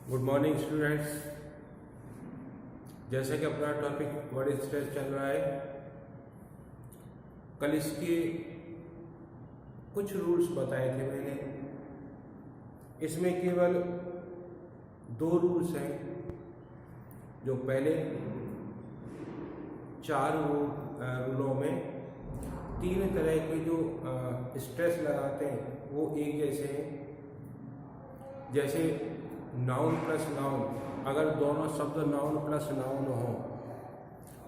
Good morning students. जैसे कि अपना टॉपिक वर्ड स्ट्रेस चल रहा है, कल इसके कुछ रूल्स बताए थे मैंने। इसमें केवल 2 रूल्स हैं। जो पहले 4 रूलों में 3 तरह के जो स्ट्रेस लगाते हैं वो एक जैसे हैं। जैसे नाउन प्लस नाउन, अगर दोनों शब्द नाउन प्लस नाउन हो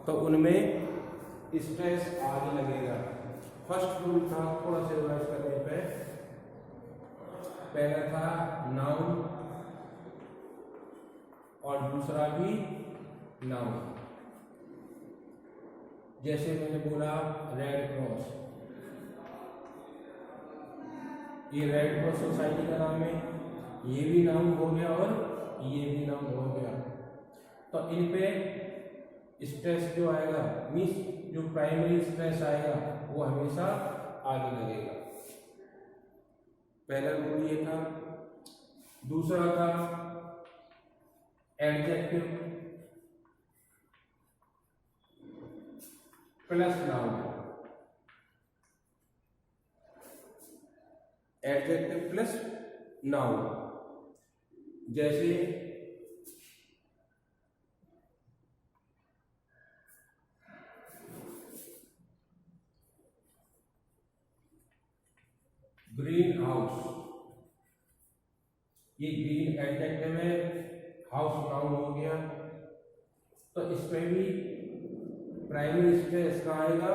तो उनमें स्ट्रेस आगे लगेगा। फर्स्ट रूल था, थोड़ा सा रिवाइज करने पे, पहला था नाउन और दूसरा भी नाउन। जैसे मैंने बोला रेड क्रॉस, ये रेड क्रॉस सोसाइटी का नाम है, ये भी नाउन हो गया और ये भी नाउन हो गया। तो इन पे स्ट्रेस जो आएगा, मीन्स जो प्राइमरी स्ट्रेस आएगा वो हमेशा आगे लगेगा। पहला रूल ये था। दूसरा था adjective plus noun. Adjective plus noun, जैसे ग्रीन हाउस, ये ग्रीन एडजेक्टिव है, हाउस नाउन हो गया। तो इसमें भी प्राइमरी स्ट्रेस का आएगा,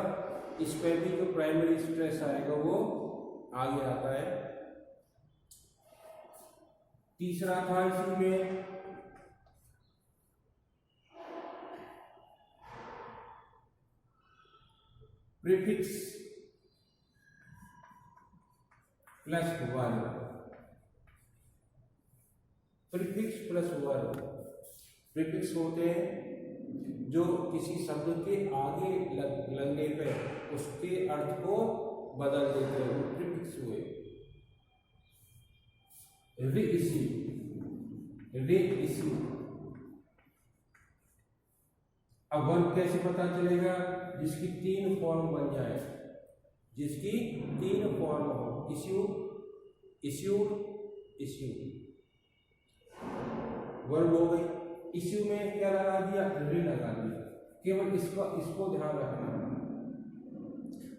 इस पे भी जो प्राइमरी स्ट्रेस आएगा वो आगे आता है। तीसरा था इसी में prefix plus verb. Prefix plus verb, prefix होते हैं जो किसी शब्द के आगे लगने पे उसके अर्थ को बदल देते हैं, वो प्रीफिक्स हुए। Reissue, reissue. अब वर्ब कैसे पता चलेगा? जिसकी 3 फॉर्म बन जाए, जिसकी 3 फॉर्म हो, इश्यू, इश्यूड, इश्यू, वर्ब हो गई। इश्यू में क्या लगा दिया? री लगा दिया। केवल इसको ध्यान रखना,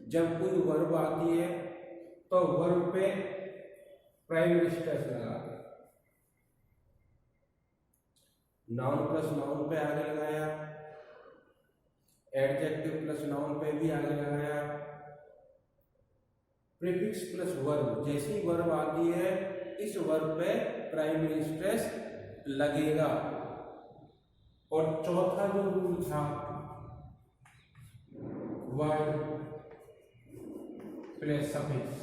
जब कोई वर्ब आती है तो वर्ब पे प्राइमरी स्ट्रेस लगा दे। नाउन प्लस नाउन पे आगे लगाया, एडजेक्टिव प्लस नाउन पे भी आगे लगाया। प्रीफिक्स प्लस वर्ब, जैसी वर्ब आती है इस वर्ब पे प्राइमरी स्ट्रेस लगेगा। और चौथा जो रूल था, वर्ड प्लस सफिक्स।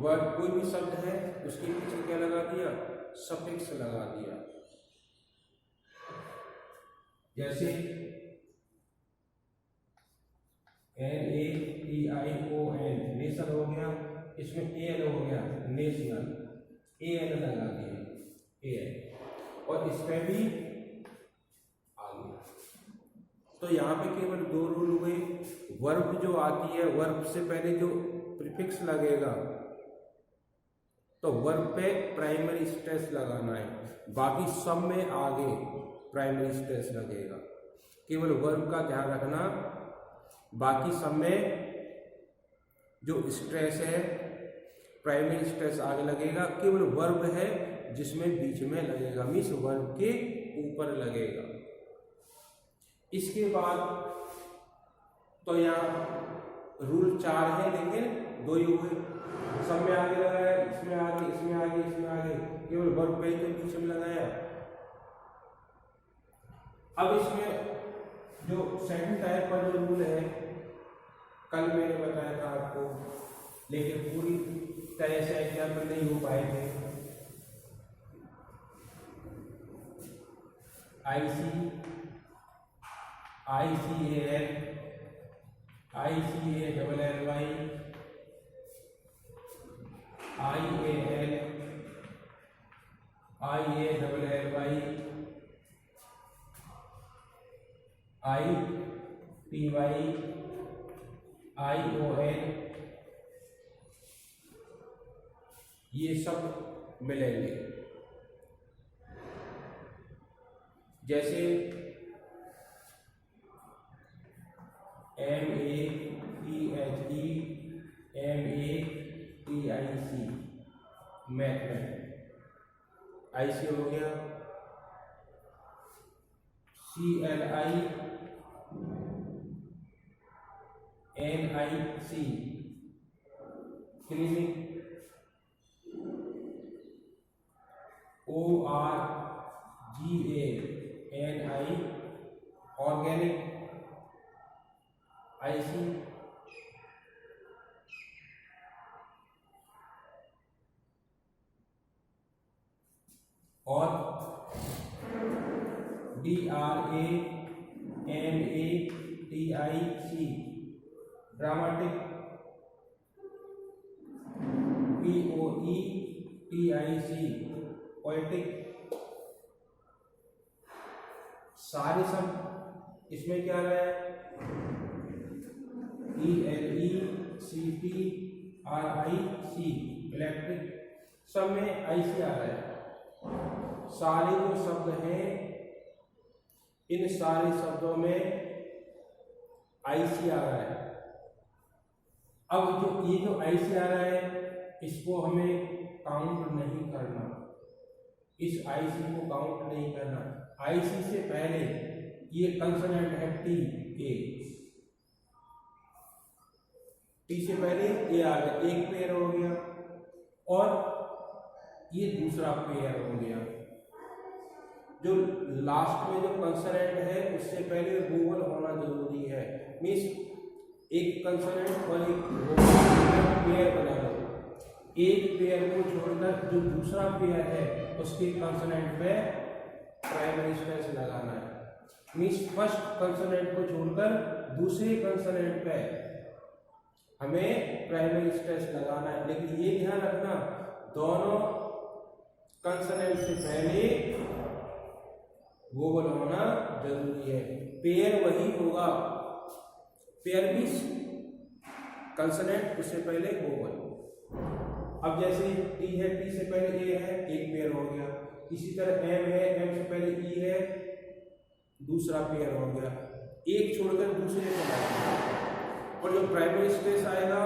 वर्ड कोई भी शब्द है उसके पीछे क्या लगा दिया? सफिक्स लगा दिया। जैसे NATION, नेशन हो गया, इसमें AN हो गया, नेशनल, AN लगा दिया, AN, और इसमें भी आ गया। तो यहाँ पे केवल 2 रूल हुए। वर्ब जो आती है, वर्ब से पहले जो प्रीफिक्स लगेगा तो वर्ब पे प्राइमरी स्ट्रेस लगाना है, बाकी सब में आगे प्राइमरी स्ट्रेस लगेगा। केवल वर्ब का ध्यान रखना, बाकी सब में जो स्ट्रेस है प्राइमरी स्ट्रेस आगे लगेगा। केवल वर्ब है जिसमें बीच में लगेगा, मीन्स वर्ब के ऊपर लगेगा। इसके बाद तो यहाँ रूल 4 है, लेकिन 2 ही हुए। सब में आगे लगाया, इसमें आगे, इसमें आगे, इसमें आगे, केवल वर्ब पे तो बीच में लगाया। अब इसमें जो सेकंड टाइप का जो रूल है, कल मैंने बताया था आपको, लेकिन पूरी तरह से एग्जाम्पल नहीं हो पाए थे। ICAN, ICALLY, IAL IALLY ITY ION, ये सब मिलेंगे। जैसे MATHE MATIC मैथ में IC हो गया, CLI NIC clinic, ORGANI organic, IC और DRAMATIC ड्रामेटिक, POETIC पोएटिक, सारे सब इसमें क्या आ रहा है, ELECTRIC इलेक्ट्रिक, सब में IC आ रहा है। सारे जो शब्द हैं इन सारे शब्दों में IC आ रहा है। अब ये जो IC आ रहा है इसको हमें काउंट नहीं करना, इस IC को काउंट नहीं करना। IC से पहले ये कंसोनेंट है T से पहले A आ गया, एक पेयर हो गया, और ये दूसरा पेयर हो गया। जो लास्ट में जो कंसोनेंट है उससे पहले वोवल होना जरूरी है। मीन्स एक कंसोनेंट और एक पेयर बना लो, एक पेयर को छोड़कर जो दूसरा पेयर है उसके कंसोनेंट पे प्राइमरी स्ट्रेस लगाना है। मीन्स फर्स्ट कंसोनेंट को छोड़कर दूसरे कंसोनेंट पे हमें प्राइमरी स्ट्रेस लगाना है। लेकिन ये ध्यान रखना दोनों कंसोनेंट से पहले वोवल होना जरूरी है। पेयर वही होगा, पेयर मीन्स कंसोनेंट उससे पहले वोवल। अब जैसे T है, T से पहले A है, एक पेयर हो गया। इसी तरह M है, M से पहले E है, दूसरा पेयर हो गया। एक छोड़कर दूसरे को लगाना, और जो प्राइमरी स्ट्रेस आएगा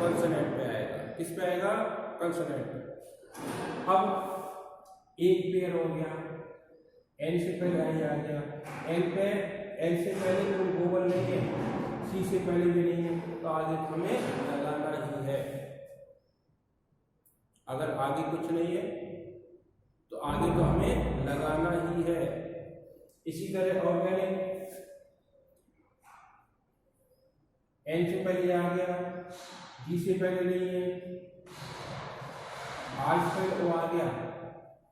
कंसोनेंट पे आएगा। किस पे आएगा? कंसोनेंट। अब एक पेयर हो गया, N से पहले I आ गया, N से पहले कोई वोवल नहीं है, C से पहले भी नहीं है, तो आगे हमें लगाना ही है। अगर आगे कुछ नहीं है तो आगे तो हमें लगाना ही है। इसी तरह ऑर्गेनिक, N से पहले आ गया, G से पहले नहीं है, R से पहले O आ गया,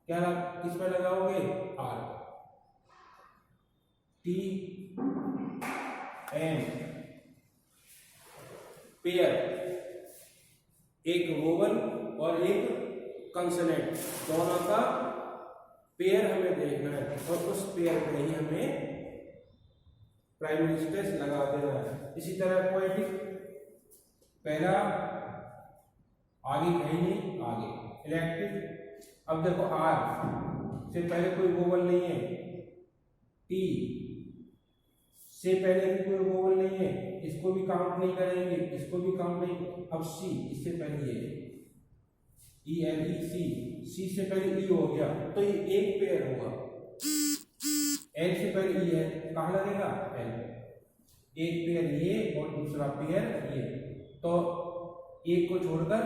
क्या किस पर लगाओगे? R। T N पेयर, एक वोवल और एक कंसोनेंट, दोनों का पेयर हमें देखना है और उस पेयर पे ही हमें प्राइमरी स्ट्रेस लगा देना है। इसी तरह पोएटिक, पहला आगे कहीं नहीं, आगे इलेक्ट्रिक। अब देखो R से पहले कोई वोवल नहीं है, T से पहले भी कोई वोवल नहीं है, इसको भी काउंट नहीं करेंगे, इसको भी काउंट नहीं। अब C, इससे पहले ये ELEC, C से पहले E हो गया, तो ये एक पेयर होगा। L से पहले E है, कहाँ लगेगा? L। एक पेयर ये और दूसरा पेयर ये, तो एक को छोड़कर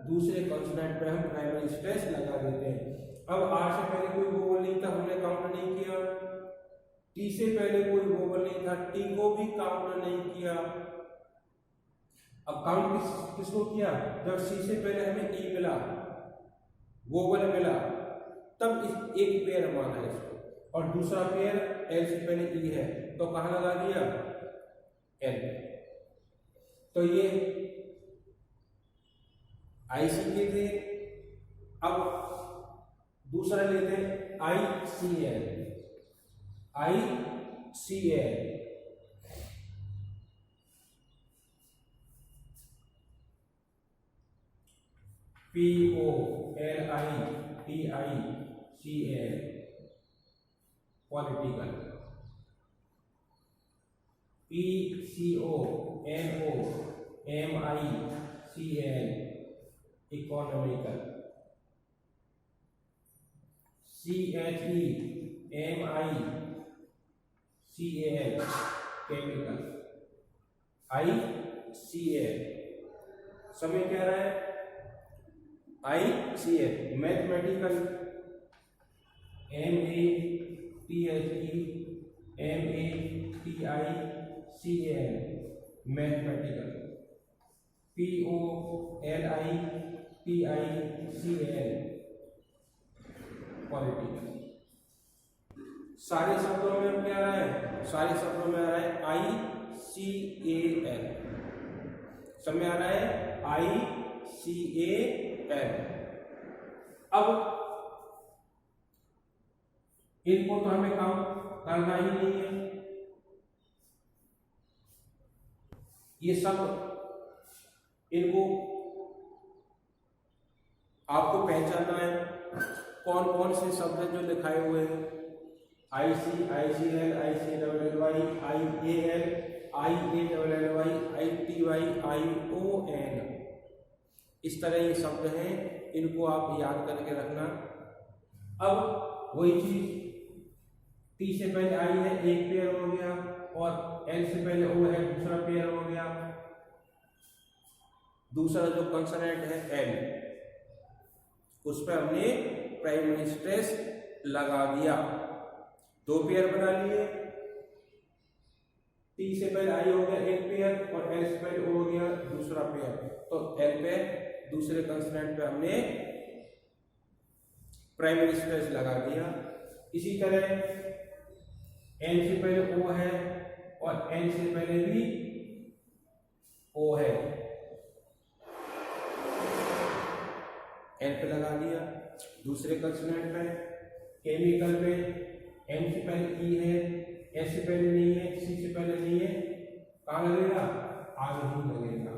दूसरे कंसोनेंट पे हम प्राइमरी स्ट्रेस लगा देते हैं। अब R से पहले कोई वोवल नहीं था, हमने काउंट नहीं किया। T से पहले कोई वोवल नहीं था, T को भी काउंट नहीं किया। अब काउंट किसको किया? जब C से पहले हमें E मिला, वोवल मिला, तब एक पेयर माना इसको, और दूसरा पेयर L से पहले E है, तो कहाँ लगा दिया? L। तो ये आई सीखे थे। अब दूसरा लेते हैं I C L. I C L P O L I T I C L political. P C O N O M I C L economical. C H E M I C L chemical. I C L समय क्या रहा है? I C L mathematical. M A T H E M A T I C L mathematical. P O L I T I C L political. सारे शब्दों में क्या आ रहा है? सारे शब्दों में आ रहा है आई सी ए एल। सब में आ रहा है आई सी ए एल। अब इनको तो हमें काम करना ही नहीं है। ये सब इनको आपको पहचानना है कौन कौन से शब्द जो लिखाए हुए हैं। I C L, I C double L Y, I A L, I A double L Y, I T Y, I O N, इस तरह ये शब्द हैं, इनको आप याद करके रखना। अब वही चीज टी से पहले आई है एक पेयर हो गया, और एल से पहले ओ है दूसरा पेयर हो गया। दूसरा जो कंसोनेंट है एल, उस पर हमने प्राइमरी स्ट्रेस लगा दिया। दो पेयर बना लिए। टी से पहले आई हो गया एक पेयर, और एल से पहले ओ हो गया दूसरा पेयर। तो एल पे दूसरे कंसोनेंट पे हमने प्राइमरी स्ट्रेस लगा दिया। इसी तरह एन से पहले ओ है, और एन से पहले भी ओ है, एन पे लगा दिया। दूसरे कंसोनेंट पे केमिकल पे एम से पहले ई है, एस से पहले नहीं है, सी से पहले नहीं है, कहाँ लगेगा? आगे ही लगेगा।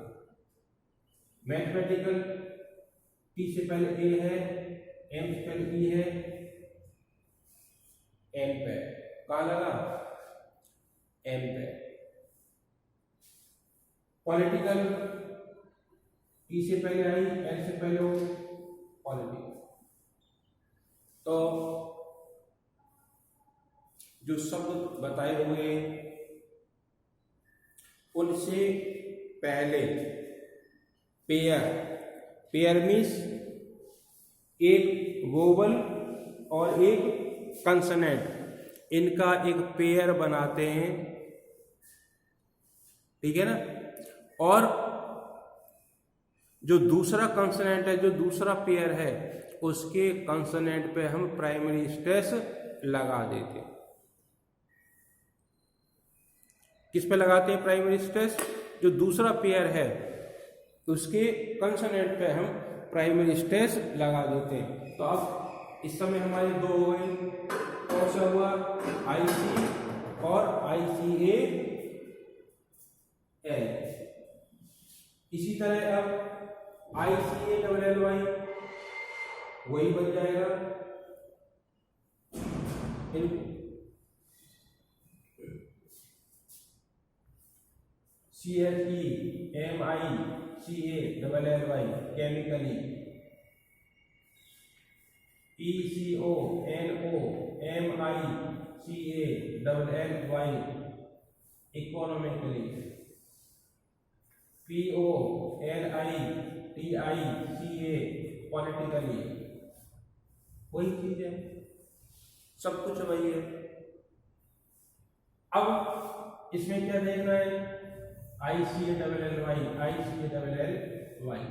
मैथमेटिकल टी से पहले ए है, एम से पहले ई है, एन पे कहाँ लगा? एम पे। पॉलिटिकल टी से पहले आई, एल से पहले ओ, पॉलिटिकल। तो जो शब्द बताए हुए उनसे पहले पेयर, पेयर मीन्स एक वोवल और एक कंसोनेंट, इनका एक पेयर बनाते हैं, ठीक है ना। और जो दूसरा कंसोनेंट है, जो दूसरा पेयर है, उसके कंसोनेंट पे हम प्राइमरी स्ट्रेस लगा देते हैं। किस पे लगाते हैं प्राइमरी स्ट्रेस? जो दूसरा पेयर है उसके कंसोनेंट पे हम प्राइमरी स्ट्रेस लगा देते हैं। तो अब इस समय हमारे दो हो गए। कौन सा हुआ? आई सी और आई सी ए एल। इसी तरह अब I C A double L Y वही बन जाएगा। C H E M I C A double L Y chemically. E C O N O M I C A double L Y economically. P O L I T I C A politically. वही चीज है, सब कुछ वही है। अब इसमें क्या देखना है? I C A double L Y, I C A double L Y,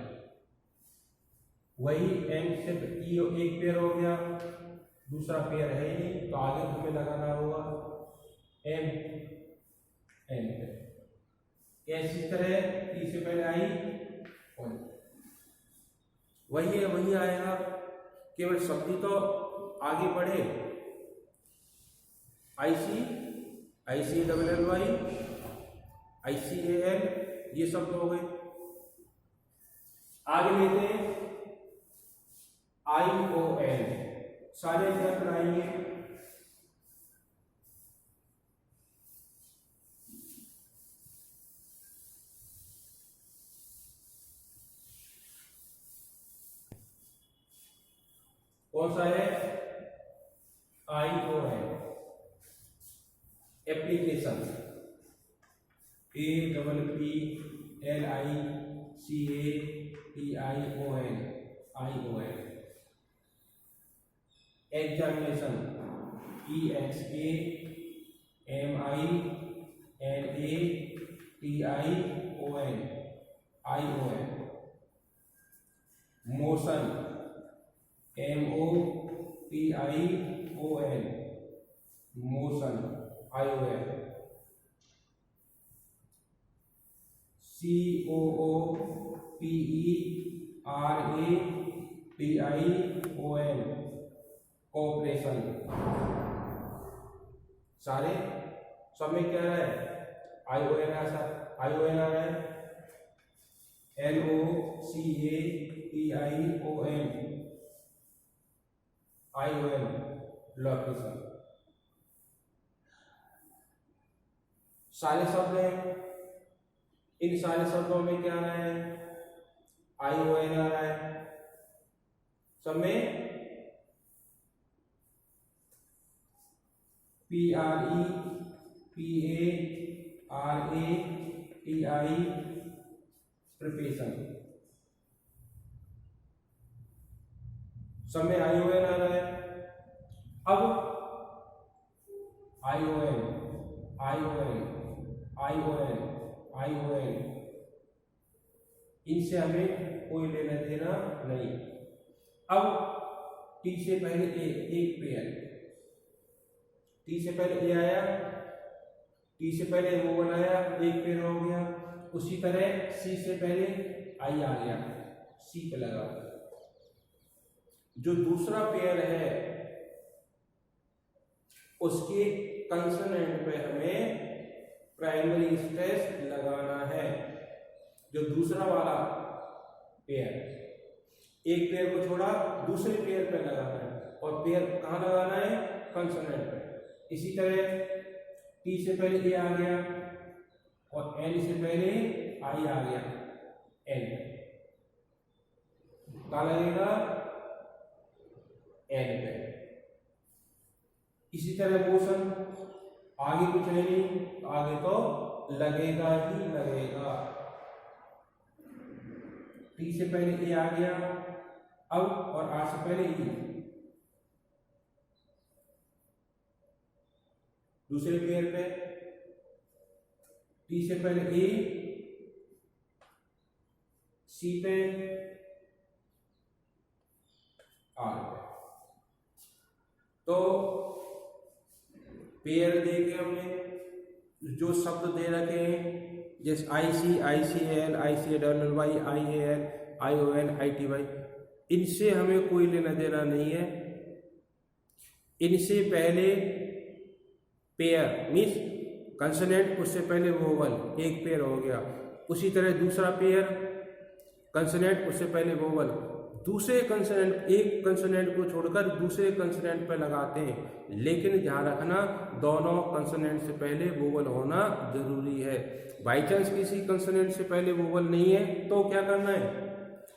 वही एम से ई एक पेयर हो गया, दूसरा पेयर है ही नहीं, तो आगे हमें लगाना होगा एम एन पे। इसी तरह टी से पहले आई, वही है, वही आएगा, केवल शब्द तो आगे बढ़े। ICALLY, ICAL, ये शब्द हो गए। आगे लेते हैं ION, सारे एग्जाम्पल आएंगे। कौन सा है? ION, application, APPLICATION, ION। Examination, EXAMINATION, ION। Motion, MOTION, motion, ION। COOPERATION, cooperation. सारे सब में क्या है? ION आ रहा है। LOCATION, ION, location. सारे शब्द हैं, इन सारे शब्दों में क्या आ रहा है? ION आ रहा है सब में। PREPARATI, प्रिपरेशन, सब में ION आ रहा है। अब ION, ION, ION, ION, इनसे हमें कोई लेना देना नहीं। अब T से पहले एक पेयर, T से पहले A आया, T से पहले वो बनाया, एक पेयर हो गया। उसी तरह C से पहले I आ गया, C पे लगा। जो दूसरा पेयर है उसके कंसोनेंट पे हमें प्राइमरी स्ट्रेस लगाना है। जो दूसरा वाला पेयर, एक पेयर को छोड़ा दूसरे पेयर पे लगाना है, और पेयर कहाँ लगाना है? कंसोनेंट पे। इसी तरह T से पहले A आ गया और N से पहले I आ गया, N कहाँ लगेगा? N पे। इसी तरह मोशन, आगे कुछ नहीं, आगे तो लगेगा ही लगेगा। T से पहले A आ गया अब, और R से पहले E, दूसरे पेयर पे T से पहले A, C पे, R पे। तो पेयर देके हमने जो शब्द दे रखे हैं, जैसे IC, ICAL, ICALLY, IAL, ION, ITY, इनसे हमें कोई लेना देना नहीं है। इनसे पहले पेयर मीन्स कंसोनेंट, उससे पहले वोवल, एक पेयर हो गया। उसी तरह दूसरा पेयर कंसोनेंट, उससे पहले वोवल। दूसरे कंसोनेंट, एक कंसोनेंट को छोड़कर दूसरे कंसोनेंट पर लगाते हैं, लेकिन ध्यान रखना दोनों कंसोनेंट से पहले वोवल होना जरूरी है। बाई चांस किसी कंसोनेंट से पहले वोवल नहीं है तो क्या करना है?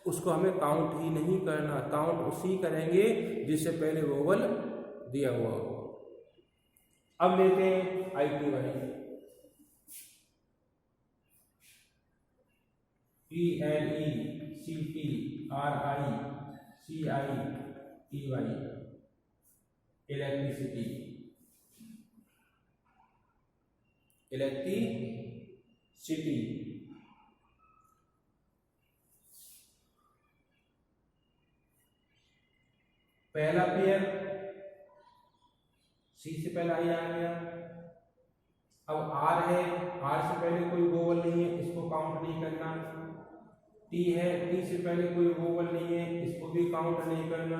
उसको हमें काउंट ही नहीं करना, काउंट उसी करेंगे जिससे पहले वोवल दिया हुआ हो। अब लेते हैं ITY, ELECTRICITY, इलेक्ट्रिसिटी, इलेक्ट्रिसिटी। पहला पेयर C से पहले I आ गया। अब R है, R से पहले कोई वोवल नहीं है, इसको काउंट नहीं करना। T टी है, टी से पहले कोई वोवल नहीं है, इसको भी काउंट नहीं करना।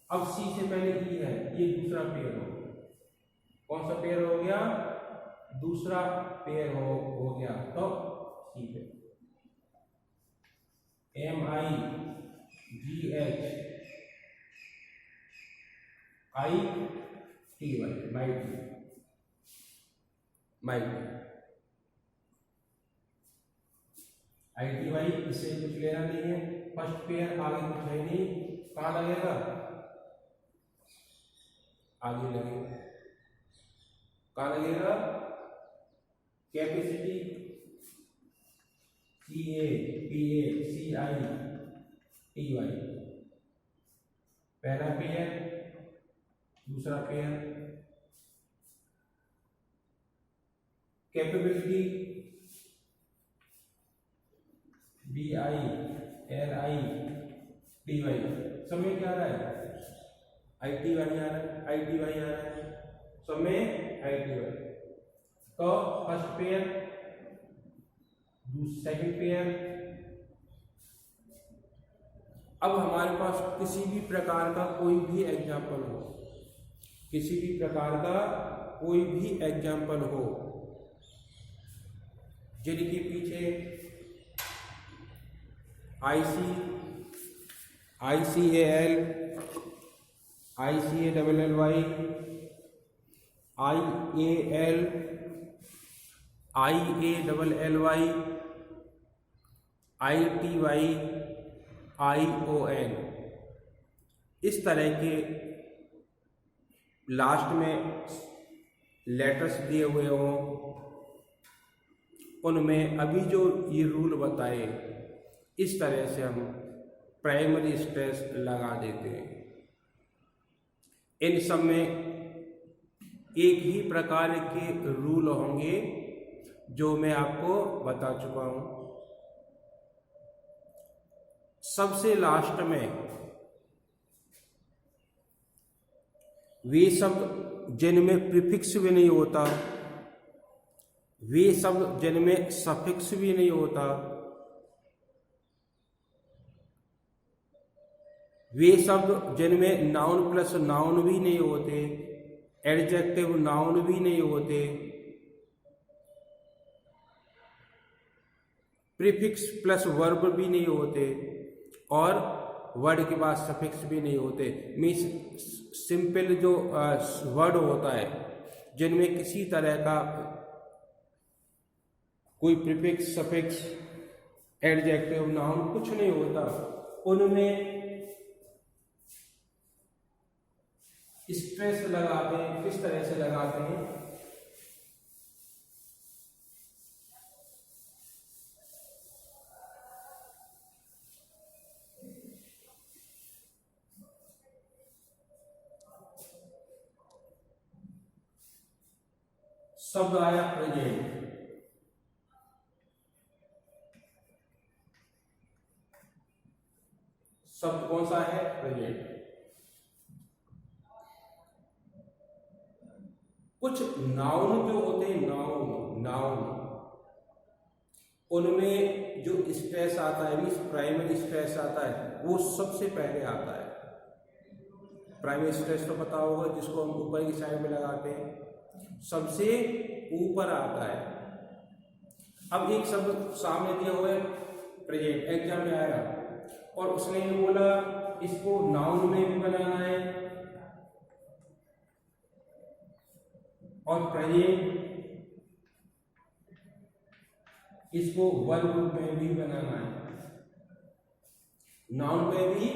अब सी से पहले ई है, ये दूसरा पेयर हो गया। कौन सा पेयर हो गया? दूसरा पेयर हो गया। तो सी पे MIGH ITY ITY, इससे कुछ लेना नहीं है। फर्स्ट पेयर, आगे कुछ है नहीं, कहाँ लगेगा? आगे लगेगा। कहाँ लगेगा? Capacity CA PA CI TY, पहला पेयर, दूसरा pair. Capability BI LI TY, सब में क्या आ रहा है? ITY आ रहा है, ITY आ रहा है, सब में ITY। तो फर्स्ट पेयर, सेकंड पेयर। अब हमारे पास किसी भी प्रकार का कोई भी एग्जाम्पल हो, किसी भी प्रकार का कोई भी एग्जाम्पल हो जिनके पीछे IC ICAL ICALLY IAL IALLY ITY ION, इस तरह के लास्ट में लेटर्स दिए हुए हों, उनमें अभी जो ये रूल बताए, इस तरह से हम प्राइमरी स्ट्रेस लगा देते हैं। इन सब में एक ही प्रकार के रूल होंगे जो मैं आपको बता चुका हूं। सबसे लास्ट में वे शब्द जिनमें प्रीफिक्स भी नहीं होता, वे शब्द जिनमें सफिक्स भी नहीं होता, वे शब्द जिनमें नाउन प्लस नाउन भी नहीं होते, एडजेक्टिव नाउन भी नहीं होते, प्रीफिक्स प्लस वर्ब भी नहीं होते, और वर्ड के बाद सफिक्स भी नहीं होते। मीन्स सिंपल जो वर्ड होता है जिनमें किसी तरह का कोई प्रीफिक्स सफिक्स एडजेक्टिव नाउन कुछ नहीं होता, उनमें स्ट्रेस लगाते हैं। किस तरह से लगाते हैं? शब्द आया प्रेजेंट, शब्द कौन सा है? प्रेजेंट। कुछ नाउन जो होते हैं, नाउन उनमें जो स्ट्रेस आता है, मीन्स प्राइमरी स्ट्रेस आता है, वो सबसे पहले आता है। प्राइमरी स्ट्रेस तो पता होगा, जिसको हम ऊपर की साइड में लगाते हैं, सबसे ऊपर आता है। अब एक शब्द सामने दिया हुआ है प्रेजेंट, एग्जाम में आया, और उसने ये बोला इसको नाउन में भी बनाना है और प्रेजेंट इसको वर्ब में भी बनाना है। नाउन पे भी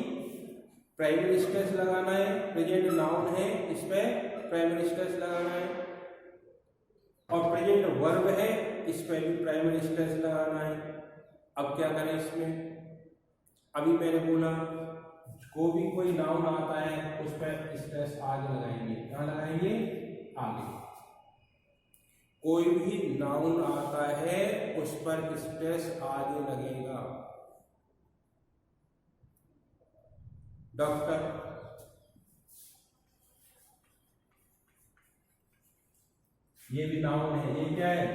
प्राइमरी स्ट्रेस लगाना है, प्रेजेंट नाउन है, इस पे प्राइमरी स्ट्रेस लगाना है, और प्रेजेंट वर्ब है, इस पे भी प्राइमरी स्ट्रेस लगाना है। अब क्या करें इसमें? अभी मैंने बोला कोई नाउन आता है उस पर स्ट्रेस आगे लगाएंगे। कहाँ लगाएंगे? आगे। कोई भी नाउन आता है उस पर स्ट्रेस आगे लगेगा। डॉक्टर, ये भी नाउन है, ये क्या है?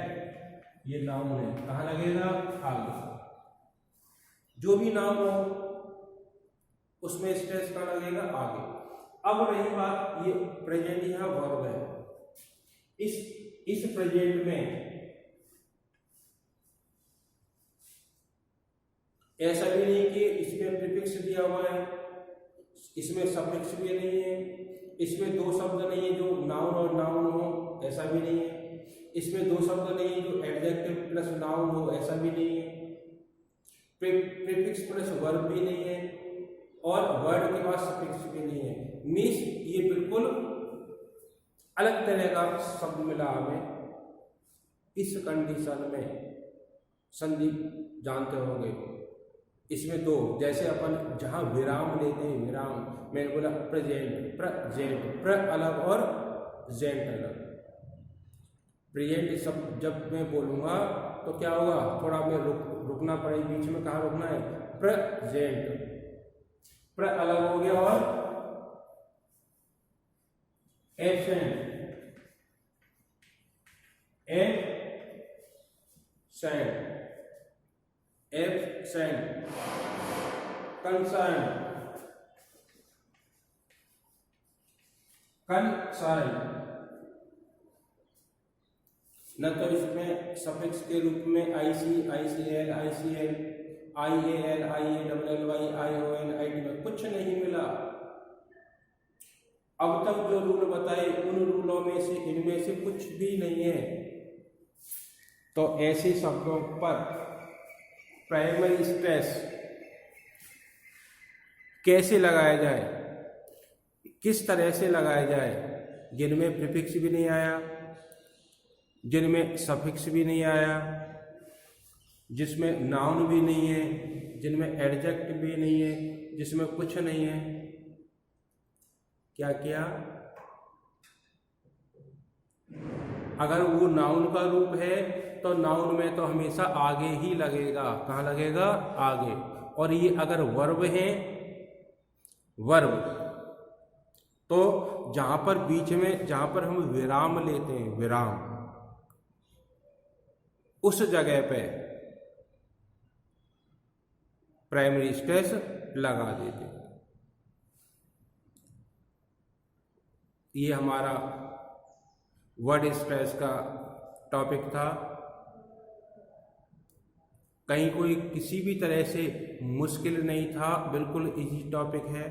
ये नाउन है, कहाँ लगेगा? आगे। जो भी नाउन हो उसमें स्ट्रेस का लगेगा आगे। अब रही बात, ये प्रेजेंट यहाँ वर्ब है। इस प्रेजेंट में ऐसा भी नहीं कि इसमें प्रीफिक्स दिया हुआ है, इसमें सफिक्स भी नहीं है, इसमें दो शब्द नहीं है जो नाउन और नाउन हो, ऐसा भी नहीं है, इसमें दो शब्द नहीं है जो एडजेक्टिव प्लस नाउन हो, ऐसा भी नहीं है, प्रीफिक्स प्लस वर्ब भी नहीं है, और वर्ड के बाद सफिक्स भी नहीं है। मीन्स ये बिल्कुल अलग तरह का शब्द मिला हमें। इस कंडीशन में संधि जानते होंगे, इसमें दो, जैसे अपन जहां विराम लेते हैं, विराम मैंने बोला प्रेजेंट, प्र अलग और जेंट अलग। प्रेजेंट सब जब मैं बोलूंगा तो क्या होगा, थोड़ा मैं रुकना पड़ेगा, बीच में कहाँ रुकना है, प्रेजेंट, प्र अलग हो गया, और एब्सेंट, एब्सेंट, कंसर्न, न तो इसमें सफिक्स के रूप में IC, ICL, ICL, IAL, IALLY, ION, IDY कुछ नहीं मिला। अब तक जो रूल बताए उन रूलों में से इनमें से कुछ भी नहीं है। तो ऐसे शब्दों पर प्राइमरी स्ट्रेस कैसे लगाया जाए, किस तरह से लगाया जाए, जिनमें प्रीफिक्स भी नहीं आया, जिनमें सफिक्स भी नहीं आया, जिसमें नाउन भी नहीं है, जिनमें एडजेक्ट भी नहीं है, जिसमें कुछ नहीं है। क्या किया, अगर वो नाउन का रूप है तो नाउन में तो हमेशा आगे ही लगेगा, कहाँ लगेगा, आगे। और ये अगर वर्ब है, वर्ब, तो जहां पर बीच में, जहां पर हम विराम लेते हैं, विराम, उस जगह पे प्राइमरी स्ट्रेस लगा देते हैं। ये हमारा वर्ड स्ट्रेस का टॉपिक था। कहीं कोई किसी भी तरह से मुश्किल नहीं था, बिल्कुल इजी टॉपिक है।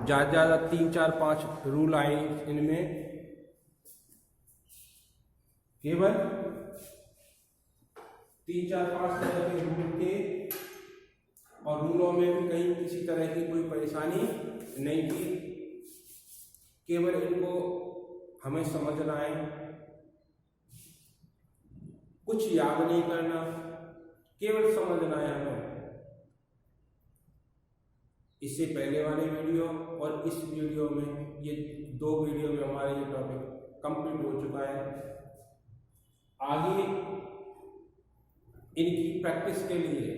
ज़्यादा 3, 4, 5 रूल आए इनमें, केवल 3, 4, 5 तरह के रूल थे, और रूलों में भी कहीं किसी तरह की कोई परेशानी नहीं थी। केवल इनको हमें समझना है, कुछ याद नहीं करना, केवल समझना है हमें। इससे पहले वाले वीडियो और इस वीडियो में, ये 2 वीडियो में हमारा ये टॉपिक कंप्लीट हो चुका है। आगे इनकी प्रैक्टिस के लिए,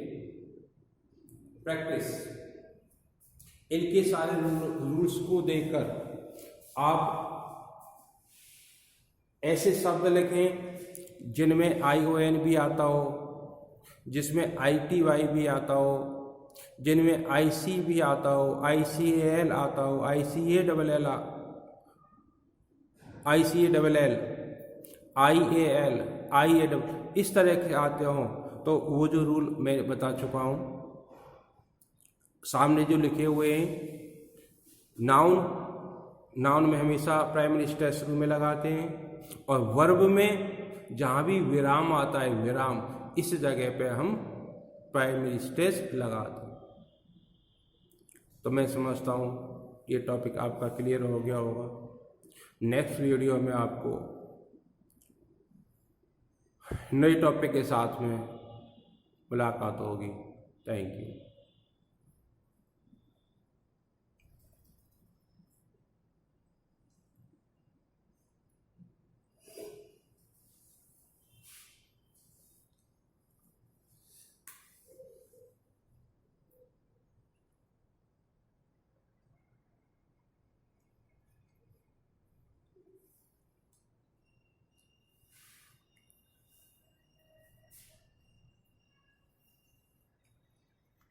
इनके सारे रूल्स को देखकर आप ऐसे शब्द लिखें जिनमें ION भी आता हो, जिसमें ITY भी आता हो, जिनमें IC भी आता हो, ICAL आता हो, ICALL, IAL, IAW, इस तरह के आते हों, तो वो जो रूल मैं बता चुका हूँ, सामने जो लिखे हुए हैं, नाउन में हमेशा प्राइमरी स्ट्रेस रूल में लगाते हैं, और वर्ब में जहाँ भी विराम आता है, विराम, इस जगह पे हम प्राइमरी स्ट्रेस लगाते हैं। तो मैं समझता हूँ ये टॉपिक आपका क्लियर हो गया होगा। नेक्स्ट वीडियो में आपको नए टॉपिक के साथ में मुलाकात होगी। Thank you.